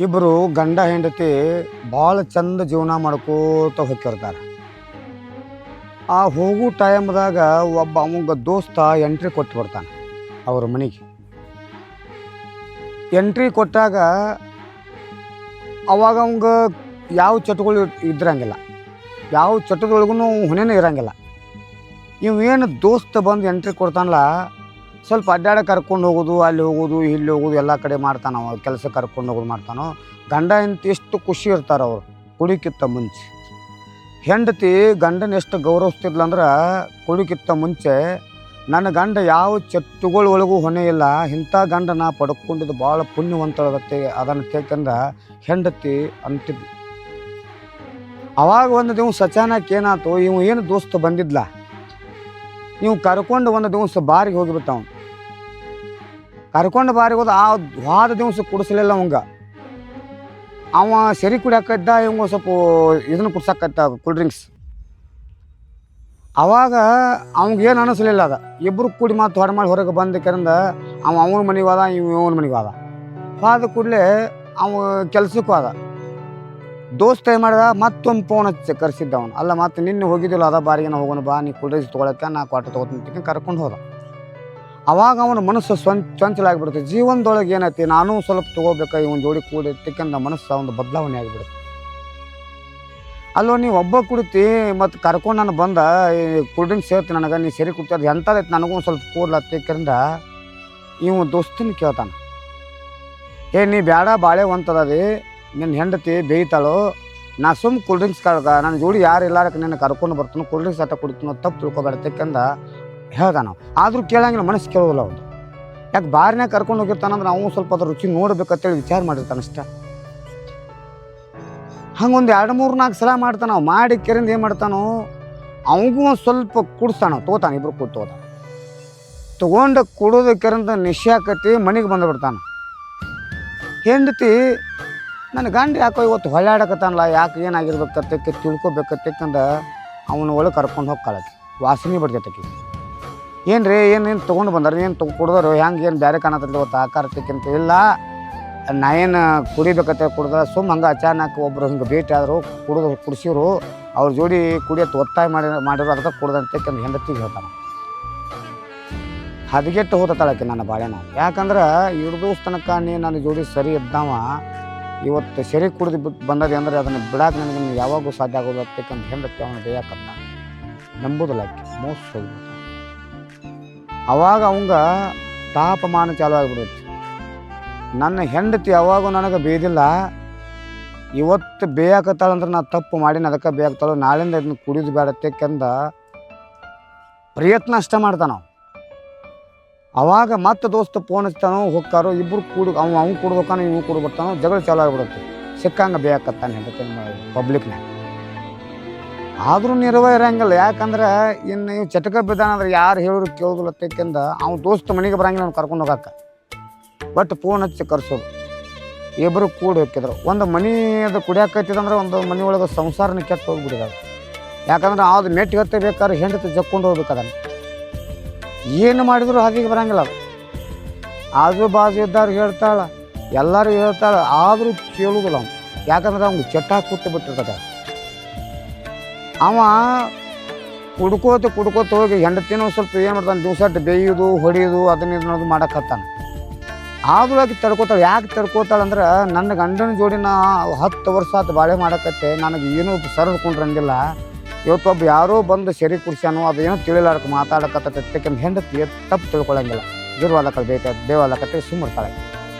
ಇಬ್ಬರು ಗಂಡ ಹೆಂಡತಿ ಭಾಳ ಚಂದ ಜೀವನ ಮಾಡ್ಕೋತ ಹೋಗಿರ್ತಾರೆ. ಆ ಹೋಗೋ ಟೈಮ್ದಾಗ ಒಬ್ಬ ಅವಂಗ ದೋಸ್ತ ಎಂಟ್ರಿ ಕೊಟ್ಟು ಬರ್ತಾನೆ ಅವ್ರ ಮನೆಗೆ. ಎಂಟ್ರಿ ಕೊಟ್ಟಾಗ ಅವಾಗ ಅವಂಗ ಯಾವ ಚಟಗಳು ಇದ್ರಂಗಿಲ್ಲ, ಯಾವ ಚಟದೊಳಗೂ ಹೊಣೆನೂ ಇರಂಗಿಲ್ಲ. ಇವೇನು ದೋಸ್ತ ಬಂದು ಎಂಟ್ರಿ ಕೊಡ್ತಾನಲ್ಲ, ಸ್ವಲ್ಪ ಅಡ್ಡಾಡ ಕರ್ಕೊಂಡು ಹೋಗೋದು, ಅಲ್ಲಿ ಹೋಗೋದು ಇಲ್ಲಿ ಹೋಗೋದು ಎಲ್ಲ ಕಡೆ ಮಾಡ್ತಾನೆ. ಅವ ಕೆಲಸ ಕರ್ಕೊಂಡು ಹೋಗೋದು ಮಾಡ್ತಾನೋ. ಗಂಡ ಹೆಂಡತಿ ಎಷ್ಟು ಖುಷಿ ಇರ್ತಾರೆ ಅವರು ಕುಡಿಕಿತ್ತ ಮುಂಚೆ. ಹೆಂಡತಿ ಗಂಡನ ಎಷ್ಟು ಗೌರವಿಸ್ತಿದ್ಲಂದ್ರೆ, ಕುಡಿಕಿತ್ತ ಮುಂಚೆ ನನ್ನ ಗಂಡ ಯಾವ ಚಟ್ಟುಗಳೊಳಗೂ ಹೊಣೆ ಇಲ್ಲ, ಇಂಥ ಗಂಡನ ಪಡ್ಕೊಂಡಿದ್ದು ಭಾಳ ಪುಣ್ಯವಂತಳಗತ್ತೆ ಅದನ್ನು ತೇಕಂದ ಹೆಂಡತಿ ಅಂತಿದ್ಲು. ಅವಾಗ ಒಂದು ದಿವಸ ಅಚಾನಕ್ ಏನಾಯ್ತು, ಇವು ಏನು ದೋಸ್ತ ಬಂದಿದ್ಲ, ನೀವು ಕರ್ಕೊಂಡು ಒಂದು ದಿವಸ ಬಾರಿಗೆ ಹೋಗಿಬಿಟ್ಟ. ಅವನು ಕರ್ಕೊಂಡು ಬಾರಿಗೆ ಹೋದ. ಆ ಹೋದ ದಿವಸ ಕುಡಿಸ್ಲಿಲ್ಲ ಅವಂಗ. ಅವ ಸರಿ ಕುಡಿಯಾಕದ್ದ, ಇವಂಗ ಸ್ವಲ್ಪ ಇದನ್ನು ಕುಡ್ಸಕ್ಕತ್ತ ಕೂಲ್ ಡ್ರಿಂಕ್ಸ್. ಅವಾಗ ಅವಂಗೇನು ಅನ್ನಿಸ್ಲಿಲ್ಲ. ಅದ ಇಬ್ಬರು ಕೂಡಿ ಮಾತು ಹೊರ ಮಾಡಿ ಹೊರಗೆ ಬಂದ ಕರಿಂದ ಅವನ ಮನೆಗೆ ಹೋದ, ಇವನ ಮನೆಗೆ ಹೋದ. ಹೋದ ಕೂಡಲೇ ಅವ ಕೆಲ್ಸಕ್ಕೂ ಹೋದ. ದೋಸ್ತ ಏನು ಮಾಡಿದ, ಮತ್ತೊಂದು ಫೋನ್ ಹಚ್ಚಿ ಕರೆಸಿದ್ದ ಅವನು. ಅಲ್ಲ ಮತ್ತೆ ನಿನ್ನೆ ಹೋಗಿದ್ದಿಲ್ಲ ಅದ ಬಾರಿಗೆ ನಾವು ಹೋಗೋಣ ಬಾ, ನೀ ಕೂಲ್ ಡ್ರಿಂಕ್ಸ್ ತೊಗೊಳಕ್ಕೆ ನಾ ಕ್ವಾರ್ಟರ್ ತೊಗೊತೀನಿ ಕರ್ಕೊಂಡು ಹೋದ. ಅವಾಗ ಅವನ ಮನಸ್ಸು ಚಂಚಲಾಗಿಬಿಡುತ್ತೆ. ಜೀವನದೊಳಗೆ ಏನೈತಿ, ನಾನು ಸ್ವಲ್ಪ ತೊಗೋಬೇಕು ಇವನ್ ಜೋಡಿ ಕೂಡಿ ತಿಕ್ಕಂದ ಮನಸ್ಸು ಒಂದು ಬದಲಾವಣೆ ಆಗಿಬಿಡುತ್ತೆ. ಅಲ್ಲೋ ನೀವು ಒಬ್ಬ ಕುಡಿತಿ ಮತ್ತು ಕರ್ಕೊಂಡು ನಾನು ಬಂದ ಕೂಲ್ ಡ್ರಿಂಕ್ಸ್ ಸೇರ್ತಿ ನನಗೆ, ನೀ ಸರಿ ಕುಡ್ತೀಯ ಎಂಥದೈತಿ ನನಗೂ ಒಂದು ಸ್ವಲ್ಪ ಕೂಡ್ಲತ್ತಿಕ್ಕರಿಂದ ಇವ ದೋಸ್ತನ ಕೇಳ್ತಾನೆ, ನೀ ಬೇಡ ಬಾಳೆ ಹೊಂತದಿ, ನಿನ್ನ ಹೆಂಡತಿ ಬೇಯ್ತಾಳು, ನಾ ಸುಮ್ಮ ಕೂಲ್ ಡ್ರಿಂಕ್ಸ್ ನನ್ನ ಜೋಡಿ ಯಾರು ಇಲ್ಲಾರಕ್ಕೆ ನಿನ್ನ ಕರ್ಕೊಂಡು ಬರ್ತಾನೆ, ಕೂಲ್ ಡ್ರಿಂಕ್ಸ್ ಆಟ ಕುಡಿತೀನೋ ತಪ್ಪು ತಿಳ್ಕೊಬೇಡ ತಿಕ್ಕಂದ ಹೇಳ್ದ. ನಾವು ಆದರೂ ಕೇಳಂಗಿಲ್ಲ, ಮನಸ್ಸು ಕೇಳೋದಿಲ್ಲ ಅವ್ನು. ಯಾಕೆ ಬಾರಿನಾಗ ಕರ್ಕೊಂಡು ಹೋಗಿರ್ತಾನಂದ್ರೆ ನಾವು ಸ್ವಲ್ಪ ಅದ್ರ ರುಚಿ ನೋಡ್ಬೇಕಂತೇಳಿ ವಿಚಾರ ಮಾಡಿರ್ತಾನೆ ಅಷ್ಟ. ಹಂಗೊಂದು 2-3-4 ಸಲ ಮಾಡ್ತಾನೆ. ನಾವು ಮಾಡಿ ಕೆರಿಂದ ಏನು ಮಾಡ್ತಾನೋ, ಅವನಿಗೂ ಒಂದು ಸ್ವಲ್ಪ ಕುಡಿಸ್ತಾನ, ತೊಗೋತಾನೆ. ಇಬ್ರು ಕೂಡಿ ತೊಗೊಂಡು ಕುಡೋದು ಕೆರಿಂದ ನಿಶ್ಯಾಕತಿ ಮನೆಗೆ ಬಂದುಬಿಡ್ತಾನೆ. ಹೆಂಡತಿ ನನ್ನ ಗಂಡ ಯಾಕೋ ಇವತ್ತು ಹೊಳ್ಯಾಡಕತ್ತಾನಲ್ಲ, ಯಾಕೆ ಏನಾಗಿರ್ಬೇಕತ್ತಕ್ಕೆ ತಿಳ್ಕೊಬೇಕತ್ತಕ್ಕಂದ ಅವನ ಒಳಗೆ ಕರ್ಕೊಂಡು ಹೋಗ್ಕಾಳಕ್ಕೆ ವಾಸನೆ ಬಡ್ತೈತಕ್ಕೆ. ಏನು ರೀ ಏನು ತೊಗೊಂಡು ಬಂದಾರೆ, ಏನು ಕುಡ್ದಾರು ಹೆಂಗೆ, ಏನು ಬೇರೆ ಕಾಣತ್ತಲ್ಲ ಇವತ್ತು ಆಕಾರ ತೆಕ್ಕಂತ. ಇಲ್ಲ ನಾ ಏನು ಕುಡಿಬೇಕತ್ತ ಕುಡ್ದ, ಸುಮ್ಮ ಹಂಗೆ ಅಚಾನಕ್ ಒಬ್ಬರು ಹಿಂಗೆ ಭೇಟಿ ಆದರು, ಕುಡಿಸಿರು, ಅವ್ರ ಜೋಡಿ ಕುಡಿಯೋದು ಒತ್ತಾಯ ಮಾಡಿರೋ ಅದಕ್ಕೆ ಕುಡ್ದಂತಕ್ಕಂದು ಹೆಂಡತಿಗೆ ಹೇಳ್ತಾನೆ. ಹದಗೆಟ್ಟು ಹೋತಾಳಕ್ಕೆ ನನ್ನ ಬಾಳೆನ. ಯಾಕಂದ್ರೆ ಹಿಡ್ದೋಸ್ತನಕ ನೀ ನನ್ನ ಜೋಡಿ ಸರಿ ಇದ್ದಾವ, ಇವತ್ತು ಸರಿ ಕುಡಿದು ಬಿಟ್ಟು ಬಂದದೆ ಅಂದರೆ ಅದನ್ನು ಬಿಡಾಕೆ ನನಗೆ ಯಾವಾಗೂ ಸಾಧ್ಯ ಆಗೋದು ಅಂತಕ್ಕಂತ ಹೆಂಡತಿ ಅವನು ಬೇಯಕತ್ತ ನಂಬುದಿಲ್ಲ. ಮೋಸ ಹೋಗ್ಬಿಡ್ತಾನೆ. ಅವಾಗ ಅವಂಗ ತಾಪಮಾನ ಚಾಲು ಆಗಿಬಿಡುತ್ತೆ. ನನ್ನ ಹೆಂಡತಿ ಯಾವಾಗೂ ನನಗೆ ಬೇಯ್ದಿಲ್ಲ, ಇವತ್ತು ಬೇಯಾಕತ್ತಾಳಂದ್ರೆ ನಾ ತಪ್ಪು ಮಾಡೀನಿ ಅದಕ್ಕೆ ಬೇಯಾಕ್ತಾಳು, ನಾಳಿಂದ ಇದನ್ನು ಕುಡಿದು ಬೇಡತ್ತಕ್ಕೆಂದ ಪ್ರಯತ್ನ ಅಷ್ಟ ಮಾಡ್ತಾನ. ಅವಾಗ ಮತ್ತೆ ದೋಸ್ತ ಫೋನ್ ಹಚ್ತಾನೋ, ಹೋಗ್ತಾರೋ, ಇಬ್ಬರು ಅವ್ನು ಕುಡ್ಬೇಕಾನೋ ಇವು ಕುಡ್ಬಿಡ್ತಾನೋ, ಜಗಳ ಚಾಲು ಆಗಿಬಿಡುತ್ತೆ. ಸಿಕ್ಕಂಗೆ ಬೇಯಾಕತ್ತಾನೆ ಹೆಂಡತಿ ಪಬ್ಲಿಕ್ನಾಗ. ಆದರೂ ನಿರ್ವಹ ಇರಂಗಿಲ್ಲ. ಯಾಕಂದ್ರೆ ಇನ್ನು ಇವು ಚಟಕ ಬಿದ್ದಾನಂದ್ರೆ ಯಾರು ಹೇಳೋರು ಕೇಳೋದಿಲ್ಲ ತೆಕ್ಕಿಂದ ಅವ್ನು ದೋಸ್ತ ಮನೆಗೆ ಬರಂಗಿಲ್ಲ, ಅವ್ನು ಕರ್ಕೊಂಡು ಹೋಗಕ್ಕೆ. ಬಟ್ ಫೋನ್ ಹಚ್ಚಿ ಕರ್ಸೋದು. ಇಬ್ಬರು ಕೂಡಿ ಹೋಗಿದ್ರು. ಒಂದು ಮನೆ ಅದು ಕುಡಿಯಾಕತ್ತಿದಂದ್ರೆ ಒಂದು ಮನೆ ಒಳಗೆ ಸಂಸಾರನ ಕೆಟ್ಟು ಹೋಗ್ಬಿಟ್ಟಿದ್ದಾರೆ. ಯಾಕಂದ್ರೆ ಅದು ಮೆಟ್ಟಿಗೆ ಹತ್ತೆ ಬೇಕಾದ್ರೆ ಹೆಂಡತಿ ಜಕ್ಕೊಂಡು ಹೋಗ್ಬೇಕದನ್ನು. ಏನು ಮಾಡಿದ್ರು ಹಾದಿಗೆ ಬರಂಗಿಲ್ಲ. ಅದು ಆಜು ಬಾಜು ಇದ್ದವ್ರಿಗೆ ಹೇಳ್ತಾಳೆ, ಎಲ್ಲರಿಗೂ ಹೇಳ್ತಾಳೆ, ಆದರೂ ಕೇಳುವುದಿಲ್ಲ ಅವ್ನು. ಯಾಕಂದ್ರೆ ಅವ್ನಿಗೆ ಚಟ ಕೂತು ಬಿಟ್ಟಿರ್ತದೆ. ಅವ ಕುಡ್ಕೋತ ಹೋಗಿ ಹೆಂಡತಿನೂ ಸ್ವಲ್ಪ ಏನು ಮಾಡ್ತಾನೆ, ದಿವ್ಸಟ್ಟು ಬೇಯೋದು ಹೊಡಿಯೋದು ಅದನ್ನೋದು ಮಾಡಕತ್ತಾನೆ. ಆದ್ರೂ ಆಕೆ ತಡ್ಕೋತಾಳೆ. ಯಾಕೆ ತಡ್ಕೋತಾಳಂದ್ರೆ, ನನ್ನ ಗಂಡನ ಜೋಡಿ ನಾ 10 ವರ್ಷ ಆತು ಬಾಳೆ ಮಾಡಕತ್ತೆ, ನನಗೆ ಏನೂ ಸರಿದ್ಕೊಂಡ್ರಂಗಿಲ್ಲ. ಇವತ್ತೊಬ್ಬ ಯಾರೋ ಬಂದು ಸರಿ ಕುಡ್ಸ್ಯಾನೋ, ಅದು ಏನೋ ತಿಳಿಲಾರಕ್ಕೆ ಮಾತಾಡಕತ್ತಕ್ಕೆ ಹೆಂಡತಿ ತಪ್ಪು ತಿಳ್ಕೊಳಂಗಿಲ್ಲ. ಗಿರ್ವಾಲಕ್ಕಲ್ಲಿ ಬೇವಾಲಕತ್ತೆ ಸುಮ್ಮರ್ತಾಳೆ.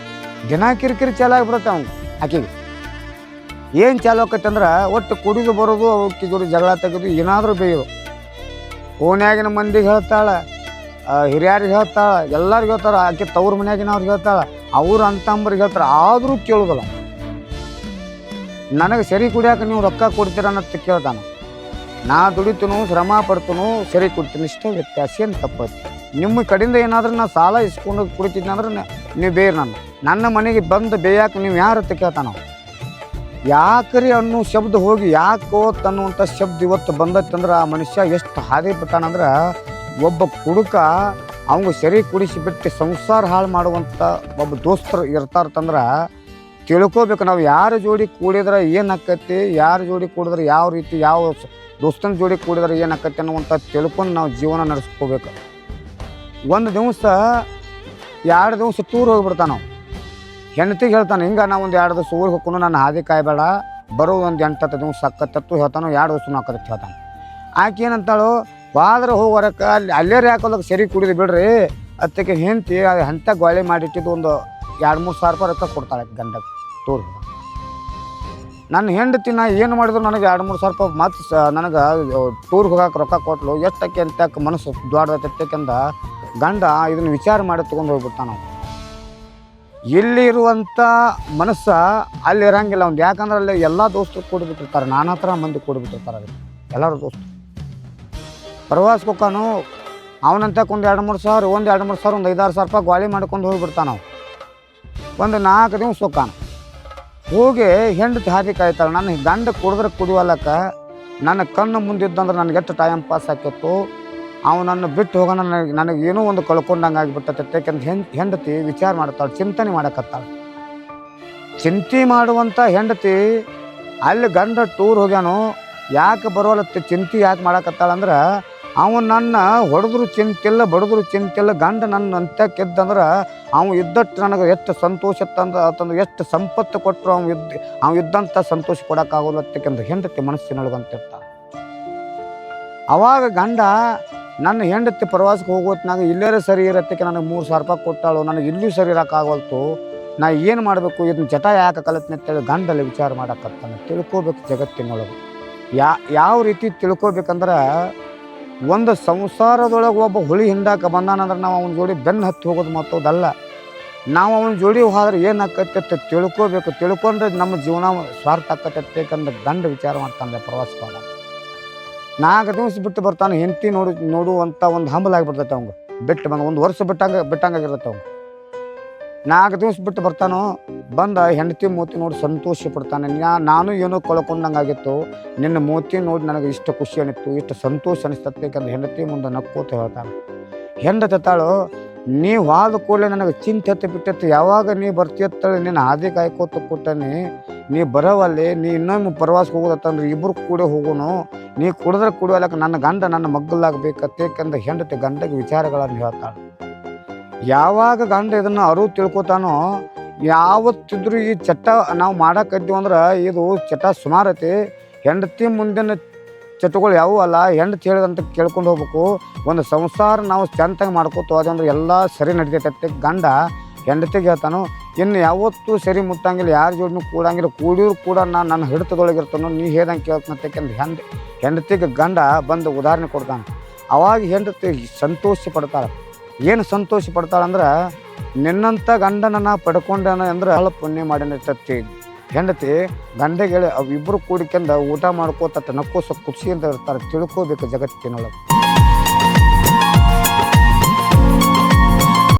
ದಿನ ಕಿರಿಕಿರಿ ಚಾಲು ಆಗಿಬಿಡುತ್ತೆ ಅವ್ನು ಆಕೆಗೆ. ಏನು ಚಾಲು ಆಕತ್ತೆ ಅಂದ್ರೆ, ಒಟ್ಟು ಕುಡಿದು ಬರೋದು, ಅವಕ್ಕೆ ಜೋಡಿ ಜಗಳ ತೆಗೆದು ಏನಾದರೂ ಬೇಯೋದು. ಓನ್ಯಾಗಿನ ಮಂದಿಗೆ ಹೇಳ್ತಾಳೆ, ಹಿರಿಯರಿಗೆ ಹೇಳ್ತಾಳೆ, ಎಲ್ಲರಿಗೂ ಹೇಳ್ತಾಳೆ. ಆಕೆ ತವ್ರ ಮನ್ಯಾಗಿನವ್ರಿಗೆ ಹೇಳ್ತಾಳೆ, ಅವ್ರು ಅಂತಂಬ್ರಿಗೆ ಹೇಳ್ತಾರೆ. ಆದರೂ ಕೇಳೋದಿಲ್ಲ. ನನಗೆ ಸರಿ ಕುಡಿಯಾಕೆ ನೀವು ರೊಕ್ಕ ಕೊಡ್ತೀರ ಅನ್ನೋದು ಕೇಳ್ತಾನೆ. ನಾ ದುಡಿತೀನು, ಶ್ರಮ ಪಡ್ತೀನು, ಸರಿ ಕೊಡ್ತೀನಿ, ಇಷ್ಟೇ ವ್ಯತ್ಯಾಸ. ಏನು ತಪ್ಪೈತಿ ನಿಮ್ಮ ಕಡೆಯಿಂದ? ಏನಾದ್ರೂ ನಾ ಸಾಲ ಇಸ್ಕೊಂಡು ಕುಡಿತಿದ್ದೆ ಅಂದ್ರೆ ನೀವು ಬೇರೆ ನನ್ನ ಮನೆಗೆ ಬಂದು ಬೇಯಾಕೆ ನೀವು ಯಾರು ಅಂತ ಕೇಳ್ತಾನ. ಯಾಕ್ರಿ ಅನ್ನೋ ಶಬ್ದ ಹೋಗಿ ಯಾಕೋ ಅನ್ನುವಂಥ ಶಬ್ದ ಇವತ್ತು ಬಂದತ್ತಂದ್ರೆ ಆ ಮನುಷ್ಯ ಎಷ್ಟು ಹಾದಿ ಬಿಟ್ಟಾನಂದ್ರೆ, ಒಬ್ಬ ಕುಡುಕ ಅವಂಗೆ ಸರಿ ಕುಡಿಸಿ ಬಿಟ್ಟು ಸಂಸಾರ ಹಾಳು ಮಾಡುವಂಥ ಒಬ್ಬ ದೋಸ್ತರು ಇರ್ತಾರಂದ್ರೆ ತಿಳ್ಕೊಬೇಕು. ನಾವು ಯಾರ ಜೋಡಿ ಕೂಡಿದ್ರೆ ಏನು ಆಕೈತಿ, ಯಾರ ಜೋಡಿ ಕೂಡಿದ್ರೆ ಯಾವ ರೀತಿ, ಯಾವ ದೋಸ್ತನ ಜೋಡಿ ಕೂಡಿದ್ರೆ ಏನು ಆಕೈತಿ ಅನ್ನುವಂಥ ತಿಳ್ಕೊಂಡು ನಾವು ಜೀವನ ನಡೆಸ್ಕೋಬೇಕು. ಒಂದು ದಿವಸ 2 ದಿವಸ ಟೂರ್ ಹೋಗಿಬಿಡ್ತಾನೆ ನಾವು. ಹೆಂಡತಿಗೆ ಹೇಳ್ತಾನೆ, ಹಿಂಗೆ ನಾವು ಒಂದು 2 ದಿವಸ ಊರಿಗೆ ಹೋಗ್ಕೊಂಡು ನನ್ನ ಹಾದಿ ಕಾಯಬೇಡ, ಬರೋ ಒಂದು 8-10 ದಿವಸ ಅಕ್ಕತ್ತತ್ತು ಹೇಳ್ತಾನೋ, 2 ದಿವಸ ಹಾಕತ್ತೆ ಹೇಳ್ತಾನೆ. ಆಕೆ ಏನಂತಾಳು, ಹೋದ್ರೆ ಹೋಗೋರಕ್ಕೆ ಅಲ್ಲೇ ಹಾಕೋದಕ್ಕೆ ಸರಿ ಕುಡಿದು ಬಿಡ್ರಿ ಅದಕ್ಕೆ ಹೆಂಡತಿ ಅಂಥ ಗಾಳಿ ಮಾಡಿಟ್ಟಿದ್ದು ಒಂದು 2-3 ಸಾವಿರ ರೂಪಾಯಿ ರೊಕ್ಕ ಕೊಡ್ತಾಳೆ ಗಂಡಕ್ಕೆ ಟೂರ್. ನನ್ನ ಹೆಂಡತಿ ನಾ ಏನು ಮಾಡಿದ್ರು ನನಗೆ 2-3 ಸಾವಿರ ರೂಪಾಯಿ ಮತ್ತು ನನಗೆ ಟೂರ್ಗೆ ಹೋಗಕ್ಕೆ ರೊಕ್ಕ ಕೊಟ್ಟಲು. ಎಷ್ಟಕ್ಕೆ ಅಂತಕ್ಕೆ ಮನಸ್ಸು ದೊಡ್ಡದತ್ತಕ್ಕೆಂದ ಗಂಡ ಇದನ್ನು ವಿಚಾರ ಮಾಡಿ ತೊಗೊಂಡು ಹೋಗ್ಬಿಡ್ತಾನೆ. ನಾವು ಇಲ್ಲಿ ಇರುವಂಥ ಮನಸ್ಸು ಅಲ್ಲಿ ಇರೋಂಗಿಲ್ಲ ಒಂದು. ಯಾಕಂದ್ರೆ ಅಲ್ಲಿ ಎಲ್ಲ ದೋಸ್ತರು ಕೂಡಿಬಿಟ್ಟಿರ್ತಾರೆ, ನಾನಾ ಥರ ಮಂದಿ ಕೂಡಿಬಿಟ್ಟಿರ್ತಾರೆ. ಅದಕ್ಕೆ ಎಲ್ಲರೂ ದೋಸ್ತರು ಪ್ರವಾಸಕ್ಕೆ ಹೋಗ್ತಾನು. ಅವನಂತಕ್ಕೆ ಒಂದು 2-3 ಸಾವಿರ, ಒಂದು 2-3 ಸಾವಿರ, ಒಂದು 5-6 ಸಾವಿರ ರೂಪಾಯಿ ಗಾಳಿ ಮಾಡ್ಕೊಂಡು ಹೋಗಿಬಿಡ್ತಾನೆ. ನಾವು ಒಂದು 4 ದಿವಸ ಹೋಗ್ತಾನೆ. ಹೋಗಿ ಹೆಂಡತಿ ಹಾದಿ ಕಾಯ್ತಾಳೆ. ನನ್ನ ಗಂಡ ಕುಡಿದ್ರೆ ಕುಡಿವಲ್ಲಕ್ಕ ನನ್ನ ಕಣ್ಣು ಮುಂದಿದ್ದಂದ್ರೆ ನನಗೆ ಎಷ್ಟು ಟೈಮ್ ಪಾಸ್ ಆಕಿತ್ತು. ಅವು ನನ್ನ ಬಿಟ್ಟು ಹೋಗೋಣ, ನನಗೇನೋ ಒಂದು ಕಳ್ಕೊಂಡಂಗೆ ಆಗಿಬಿಟ್ಟೈತೆ ಯಾಕೆಂದ್ರೆ ಹೆಂಡತಿ ವಿಚಾರ ಮಾಡ್ತಾಳೆ, ಚಿಂತನೆ ಮಾಡಕತ್ತಾಳೆ. ಚಿಂತೆ ಮಾಡುವಂಥ ಹೆಂಡತಿ ಅಲ್ಲಿ ಗಂಡ ಟೂರ್ ಹೋಗ್ಯಾನು, ಯಾಕೆ ಬರೋಲ್ಲತ್ತೆ ಚಿಂತೆ ಯಾಕೆ ಮಾಡಕತ್ತಾಳಂದ್ರೆ ಅವನು ನನ್ನ ಹೊಡೆದ್ರು ಚಿಂತಿಲ್ಲ, ಬಡಿದ್ರು ಚಿಂತಿಲ್ಲ. ಗಂಡ ನನ್ನ ಅಂತಕ್ಕಿದ್ದಂದ್ರೆ ಅವ ಇದ್ದಟ್ಟು ನನಗೆ ಎಷ್ಟು ಸಂತೋಷ ತಂದು ಎಷ್ಟು ಸಂಪತ್ತು ಕೊಟ್ಟರು ಅವ ಇದ್ದಂಥ ಸಂತೋಷ ಕೊಡೋಕ್ಕಾಗೋಲ್ಲತ್ತಕ್ಕೆಂದ್ರೆ ಹೆಂಡತಿ ಮನಸ್ಸಿನೊಳಗಂತಿರ್ತಾಳೆ. ಅವಾಗ ಗಂಡ ನನ್ನ ಹೆಂಡತಿ ಪ್ರವಾಸಕ್ಕೆ ಹೋಗೋತ್ನಾಗ ಇಲ್ಲೇ ಸರಿ ಇರತ್ತಕ್ಕೆ ನನಗೆ 3 ಸಾವಿರ ರೂಪಾಯಿ ಕೊಟ್ಟಾಳು, ನನಗೆ ಇಲ್ಲೂ ಸರಿ ಇರೋಕ್ಕಾಗಲ್ತು, ನಾ ಏನು ಮಾಡಬೇಕು, ಇದನ್ನ ಚಟ ಯಾಕೆ ಕಲಿತ್ನಿ ಅಂತೇಳಿ ಗಂಡಲ್ಲಿ ವಿಚಾರ ಮಾಡಕತ್ತಾನೆ. ತಿಳ್ಕೊಬೇಕು ಜಗತ್ತಿನೊಳಗೆ. ಯಾವ ರೀತಿ ತಿಳ್ಕೊಬೇಕಂದ್ರೆ, ಒಂದು ಸಂಸಾರದೊಳಗೆ ಒಬ್ಬ ಹುಳಿ ಹಿಂಡಕ್ಕೆ ಬಂದಾನಂದ್ರೆ ನಾವು ಅವನ ಜೋಡಿ ಬೆನ್ನು ಹತ್ತಿ ಹೋಗೋದು ಮತ್ತದಲ್ಲ. ನಾವು ಅವನ ಜೋಡಿ ಹೋದ್ರೆ ಏನು ಆಕತ್ತೆ ತಿಳ್ಕೊಬೇಕು. ತಿಳ್ಕೊಂಡ್ರೆ ನಮ್ಮ ಜೀವನ ಸ್ವಾರ್ಥ ಆಕತ್ತೆ ಯಾಕಂದ್ರೆ ಗಂಡ ವಿಚಾರ ಮಾಡ್ತಾನೆ. ಪ್ರವಾಸಕ್ಕೆ ಹೋದ 4 ದಿವಸ ಬಿಟ್ಟು ಬರ್ತಾನೆ. ಹೆಂಡತಿ ನೋಡುವಂಥ ಒಂದು ಹಂಬಲಾಗಿಬಿಡ್ತೈತೆ ಅವಂಗೆ. ಬಿಟ್ಟು ಬಂದು 1 ವರ್ಷ ಬಿಟ್ಟಂಗಾಗಿರ್ತೈತೆ ಅವ್ನು. 4 ದಿವಸ ಬಿಟ್ಟು ಬರ್ತಾನೋ, ಬಂದ ಹೆಂಡತಿ ಮೂತಿ ನೋಡಿ ಸಂತೋಷ ಪಡ್ತಾನೆ. ನಾನು ಏನೋ ಕಳ್ಕೊಂಡಂಗೆ ಆಗಿತ್ತು, ನಿನ್ನ ಮೂತಿ ನೋಡಿ ನನಗೆ ಇಷ್ಟು ಖುಷಿ ಅನಿಸ್ತು, ಇಷ್ಟು ಸಂತೋಷ ಅನಿಸ್ತತ್ತೆ ಯಾಕಂದ್ರೆ ಹೆಂಡತಿ ಮುಂದೆ ನಕ್ಕೋತ ಹೇಳ್ತಾನೆ. ಹೆಂಡತಿ ತಾಳು, ನೀವು ಆದ ಕೂಡಲೇ ನನಗೆ ಚಿಂತೆ ಹತ್ತಿ ಬಿಟ್ಟೈತಿ, ಯಾವಾಗ ನೀ ಬರ್ತೀಯತ್ತೇಳಿ ನಿನ್ನ ಹಾದಿ ಕಾಯ್ಕೋತ ಕೊಟ್ಟನಿ, ನೀ ಬರೋವಲ್ಲಿ, ನೀ ಇನ್ನೊಮ್ಮೆ ಪ್ರವಾಸಕ್ಕೆ ಹೋಗೋದತ್ತಂದ್ರೆ ಇಬ್ಬರು ಕೂಡ ಹೋಗೋನು, ನೀ ಕುಡಿದ್ರೆ ಕುಡಿಯೋಲಕ್ಕೆ ನನ್ನ ಗಂಡ ನನ್ನ ಮಗ್ಗಲಾಗಬೇಕತ್ತೆ ಯಾಕಂದ್ರೆ ಹೆಂಡತಿ ಗಂಡಗೆ ವಿಚಾರಗಳನ್ನು ಹೇಳ್ತಾಳೆ. ಯಾವಾಗ ಗಂಡ ಇದನ್ನು ಅರಿವು ತಿಳ್ಕೊತಾನೋ, ಯಾವತ್ತಿದ್ರು ಈ ಚಟ ನಾವು ಮಾಡಕ್ಕಿದ್ದೀವಿ ಅಂದ್ರೆ ಇದು ಚಟ ಸುಮಾರೈತಿ. ಹೆಂಡತಿ ಮುಂದಿನ ಚಟಗಳು ಯಾವುವು ಅಲ್ಲ, ಹೆಂಡತಿ ಹೇಳಿದಂತ ಕೇಳ್ಕೊಂಡು ಹೋಗ್ಬೇಕು. ಒಂದು ಸಂಸಾರ ನಾವು ಚಂತಾಗಿ ಮಾಡ್ಕೋತ ಹೋದ್ರೆ ಅಂದ್ರೆ ಎಲ್ಲ ಸರಿ ನಡಿತೈತೆ. ಗಂಡ ಹೆಂಡತಿಗೆ ಹೇಳ್ತಾನೋ, ಇನ್ನು ಯಾವತ್ತೂ ಸರಿ ಮುಟ್ಟಂಗಿಲ್ಲ, ಯಾರ ಜೋಡಿನೂ ಕೂಡಂಗಿಲ್ಲ, ಕೂಡಿದ್ರು ಕೂಡ ನನ್ನ ಹಿಡಿತದೊಳಗಿರ್ತಾನೋ, ನೀ ಹೇಳ್ದಂಗೆ ಕೇಳ್ಕೊಂತೇಕೆಂದ್ರೆ ಹೆಂಡತಿಗೆ ಗಂಡ ಬಂದು ಉದಾಹರಣೆ ಕೊಡ್ತಾನೆ. ಅವಾಗ ಹೆಂಡತಿ ಸಂತೋಷ ಪಡ್ತಾಳೆ. ಏನು ಸಂತೋಷ ಪಡ್ತಾಳಂದ್ರೆ, ನಿನ್ನಂಥ ಗಂಡನ ಪಡ್ಕೊಂಡನ ಅಂದ್ರೆ ಭಾಳ ಪುಣ್ಯ ಮಾಡಿರ್ತತಿ. ಹೆಂಡತಿ ಗಂಡಗೆ ಹೇಳಿ ಅವಿಬ್ಬರು ಕೂಡಿಕೆಂದ ಊಟ ಮಾಡ್ಕೋತ ನಕ್ಕೋಸ ಖುಷಿಯಿಂದ ಇರ್ತಾರೆ. ತಿಳ್ಕೋಬೇಕು ಜಗತ್ತಿನೊಳಗೆ.